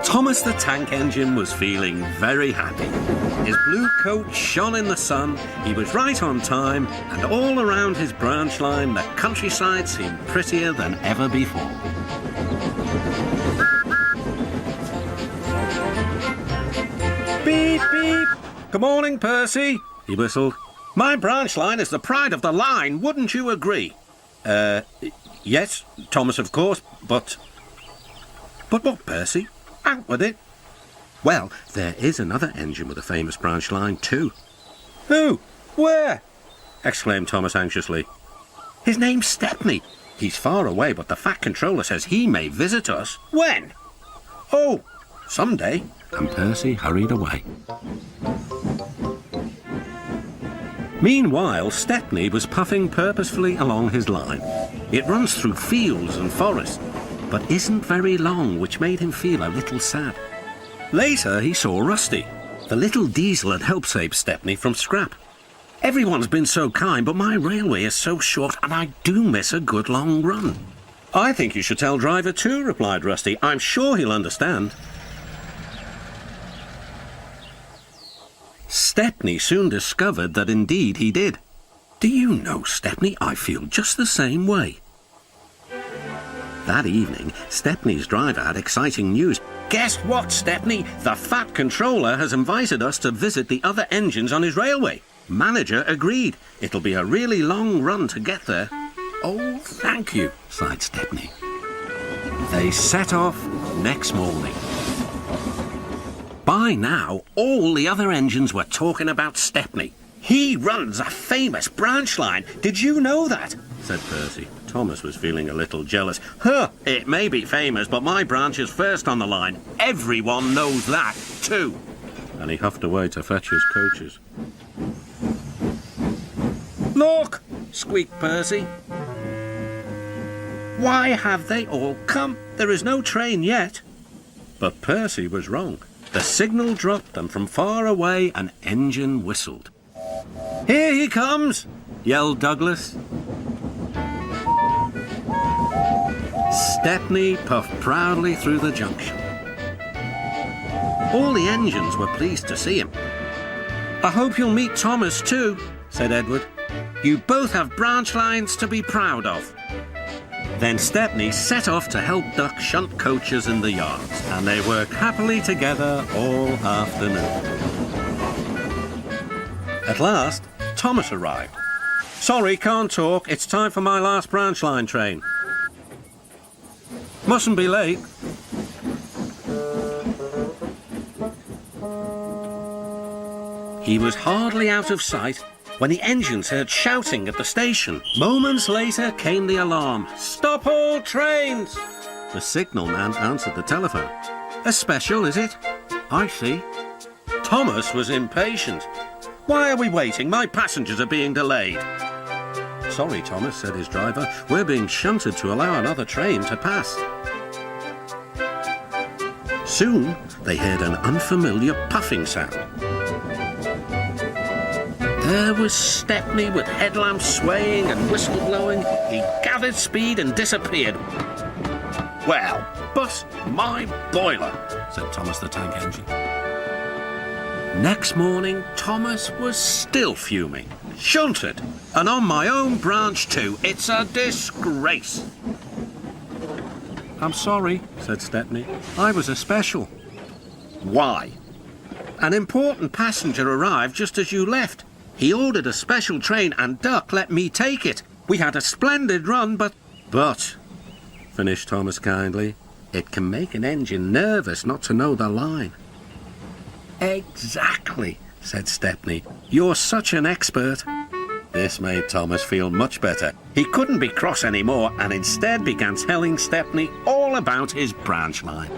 Thomas the Tank Engine was feeling very happy. His blue coat shone in the sun, he was right on time, and all around his branch line the countryside seemed prettier than ever before. Beep, beep! Good morning, Percy, he whistled. My branch line is the pride of the line, wouldn't you agree? Yes, Thomas, of course, but... But what, Percy? Out with it. Well, there is another engine with a famous branch line too. Who? Where? Exclaimed Thomas anxiously. His name's Stepney. He's far away, but the Fat Controller says he may visit us. When? Oh, someday. And Percy hurried away. Meanwhile, Stepney was puffing purposefully along his line. It runs through fields and forests, but isn't very long, which made him feel a little sad. Later, he saw Rusty. The little diesel had helped save Stepney from scrap. Everyone's been so kind, but my railway is so short, and I do miss a good long run. I think you should tell Driver too, replied Rusty. I'm sure he'll understand. Stepney soon discovered that indeed he did. Do you know, Stepney, I feel just the same way. That evening, Stepney's driver had exciting news. Guess what, Stepney? The Fat Controller has invited us to visit the other engines on his railway. Manager agreed. It'll be a really long run to get there. Oh, thank you, sighed Stepney. They set off next morning. By now, all the other engines were talking about Stepney. He runs a famous branch line. Did you know that? Said Percy. Thomas was feeling a little jealous. Huh, it may be famous, but my branch is first on the line. Everyone knows that, too. And he huffed away to fetch his coaches. Look, squeaked Percy. Why have they all come? There is no train yet. But Percy was wrong. The signal dropped, and from far away an engine whistled. Here he comes, yelled Douglas. Stepney puffed proudly through the junction. All the engines were pleased to see him. I hope you'll meet Thomas too, said Edward. You both have branch lines to be proud of. Then Stepney set off to help duck shunt coaches in the yards, and they worked happily together all afternoon. At last, Thomas arrived. Sorry, can't talk. It's time for my last branch line train. Mustn't be late. He was hardly out of sight when the engines heard shouting at the station. Moments later came the alarm. Stop all trains! The signalman answered the telephone. A special, is it? I see. Thomas was impatient. Why are we waiting? My passengers are being delayed. Sorry, Thomas, said his driver. We're being shunted to allow another train to pass. Soon, they heard an unfamiliar puffing sound. There was Stepney with headlamps swaying and whistle blowing. He gathered speed and disappeared. Well, bust my boiler, said Thomas the Tank Engine. Next morning, Thomas was still fuming. Shunted, and on my own branch too. It's a disgrace. I'm sorry, said Stepney. I was a special. Why? An important passenger arrived just as you left. He ordered a special train and Duck let me take it. We had a splendid run, but, finished Thomas kindly, it can make an engine nervous not to know the line. Exactly, said Stepney. You're such an expert. This made Thomas feel much better. He couldn't be cross anymore and instead began telling Stepney all about his branch line.